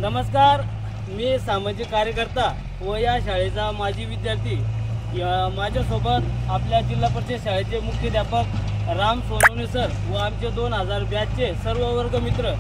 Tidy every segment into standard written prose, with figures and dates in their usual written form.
नमस्कार, मी सामाजिक कार्यकर्ता व या शाळेचा माजी विद्यार्थी। माझ्यासोबत आपल्या जिल्हा परिषद शाळेचे मुख्याध्यापक राम सोनवणे सर व आमचे 2000 बॅचचे सर्व वर्ग मित्र।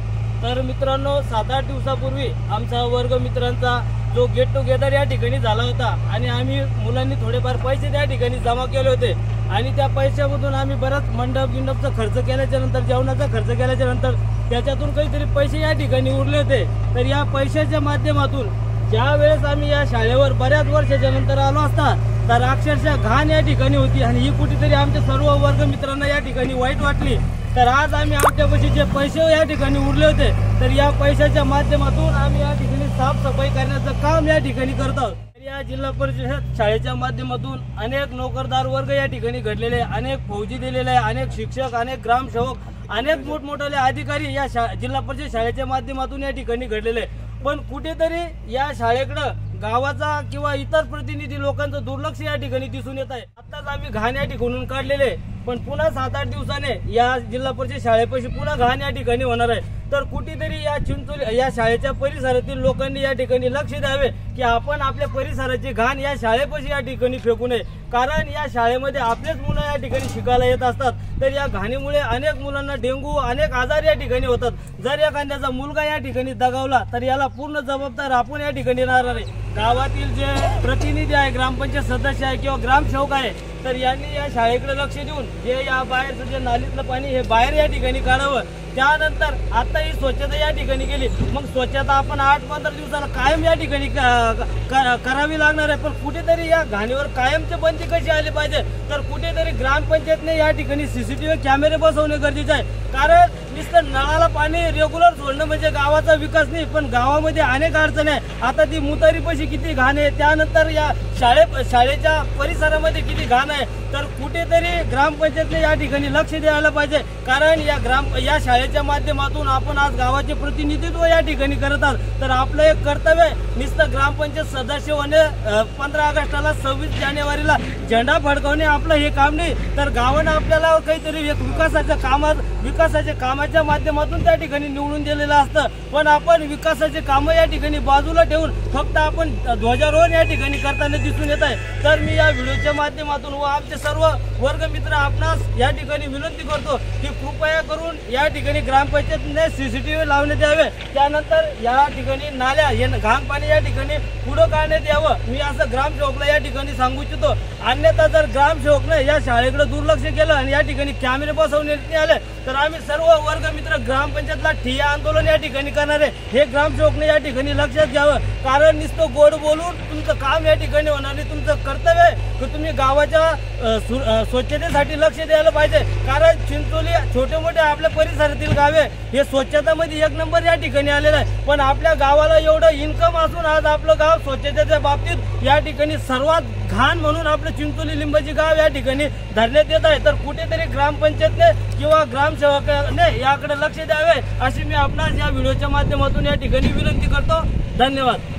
तर मित्रांनो, 7-8 दिवसापूर्वी आमचा वर्ग मित्रांचा जो गेट टुगेदर या ठिकाणी झाला होता आणि आम्ही मुलांनी थोडेफार पैसे त्या ठिकाणी जमा केले होते आणि त्या पैशामधून आम्ही बराच मंडपचा खर्च केल्याच्या नंतर, जेवणाचा खर्च केल्याच्या नंतर त्याच्यातून काहीतरी पैसे या ठिकाणी उरले होते। तर या पैशाच्या माध्यमातून ज्या वेळेस आम्ही या शाळेवर बऱ्याच वर्षाच्या नंतर आलो असता तर अक्षरशः घाण या ठिकाणी होती आणि ही कुठेतरी आमच्या सर्व वर्ग मित्रांना या ठिकाणी वाईट वाटली। तर आज आम्ही आमच्यापाशी जे पैसे या ठिकाणी उरले होते तर या पैशाच्या माध्यमातून आम्ही या ठिकाणी साफसफाई करण्याचं काम या ठिकाणी करत आहोत। या जिल्हा परिषद शाळेच्या माध्यमातून अनेक नोकरदार वर्ग या ठिकाणी घडलेले, अनेक फौजी दिलेले, अनेक शिक्षक, अनेक ग्रामसेवक, अनेक मोठमोठे अधिकारी या जिल्हा परिषद शाळेच्या माध्यमातून या ठिकाणी घडलेले। पण कुठेतरी या शाळेकडे गावाचा किंवा इतर प्रतिनिधी लोकांचं दुर्लक्ष या ठिकाणी दिसून येत आहे। आताच आम्ही घाण या ठिकाणून काढलेले, पण पुन्हा 7-8 दिवसाने या जिल्हा परिषद शाळेपाशी पुन्हा घाण या ठिकाणी होणार आहे। तर कुठेतरी या चिंचोली या शाळेच्या परिसरातील लोकांनी या ठिकाणी लक्ष द्यावे की आपण आपल्या परिसराची घाण या शाळेपाशी या ठिकाणी फेकू नये, कारण या शाळेमध्ये आपलेच मुलं या ठिकाणी शिकायला येत असतात। तर या घाणीमुळे अनेक मुलांना डेंग्यू, अनेक आजार या ठिकाणी होतात। जर एखाद्याचा मुलगा या ठिकाणी दगावला तर याला पूर्ण जबाबदार आपण या ठिकाणी राहणार आहे। गावातील जे प्रतिनिधी आहे, ग्रामपंचायत सदस्य आहे किंवा ग्रामसेवक आहे, तर यांनी या शाळेकडे लक्ष देऊन जे या बाहेरचं जे नालीतलं पाणी हे बाहेर या ठिकाणी काढावं। त्यानंतर आता ही स्वच्छता या ठिकाणी केली, मग स्वच्छता आपण 8-15 दिवसाला कायम या ठिकाणी करावी लागणार आहे। पण कुठेतरी या घाणीवर कायमची बंदी कशी आली पाहिजे, तर कुठेतरी ग्रामपंचायतने या ठिकाणी CCTV कॅमेरे बसवणे गरजेचे आहे। कारण नुसतं नळाला पाणी रेग्युलर सोडणं म्हणजे गावाचा विकास नाही, पण गावामध्ये अनेक अडचणी आहे। आता ती मुतारीपाशी किती घाण आहे, त्यानंतर या शाळेच्या परिसरामध्ये किती घाण आहे, तर कुठेतरी ग्रामपंचायतने या ठिकाणी लक्ष द्यायला पाहिजे। कारण या शाळेच्या माध्यमातून आपण आज गावाचे प्रतिनिधित्व या ठिकाणी करत आहात। तर आपलं एक कर्तव्य नुसतं ग्रामपंचायत सदस्य होणे, 15 ऑगस्टला 26 जानेवारीला झेंडा फडकवणे आपलं हे काम नाही, तर गावानं आपल्याला काहीतरी एक विकासाच्या कामाच्या माध्यमातून त्या ठिकाणी निवडून दिलेलं असतं। पण आपण विकासाचे कामं या ठिकाणी बाजूला ठेवून फक्त आपण ध्वजारोहण या ठिकाणी करताना दिसून येत आहे। तर मी या व्हिडिओच्या माध्यमातून व आमचे सर्व वर्ग मित्र आपणास या ठिकाणी विनंती करतो की कृपया करून या ठिकाणी ग्रामपंचायतने CCTV लावण्यात यावे। त्यानंतर या ठिकाणी नाल्या हे घाण पाणी या ठिकाणी पुढं काढण्यात यावं। मी असं ग्रामसेवकला या ठिकाणी सांगू इच्छितो। अन्यथा जर ग्रामसेवकने या शाळेकडे दुर्लक्ष केलं आणि या ठिकाणी कॅमेरे बसवण्यात आले तर आम्ही सर्व वर्ग मित्र ग्रामपंचायतला ठिय्या आंदोलन या ठिकाणी करणार आहे। हे ग्रामसेवकने या ठिकाणी लक्षात घ्यावं, कारण नुसतं गोड बोलून तुमचं काम या ठिकाणी होणार नाही। तुमचं कर्तव्य आहे की तुम्ही गावाच्या स्वच्छतेसाठी लक्ष द्यायला पाहिजे। कारण चिंचोली छोटे मोठे आपल्या परिसरातील गावे हे स्वच्छतामध्ये 1 नंबर या ठिकाणी आलेलं आहे, पण आपल्या गावाला एवढं इन्कम असून आज आपलं गाव स्वच्छतेच्या बाबतीत या ठिकाणी सर्वात घाण म्हणून आपलं चिंचोली लिंबाची गाव या ठिकाणी धरण्यात येत आहे। तर कुठेतरी ग्रामपंचायतने किंवा ग्रामसेवकाने याकडे लक्ष द्यावे अशी मी आपणास या व्हिडिओच्या माध्यमातून या ठिकाणी विनंती करतो। धन्यवाद।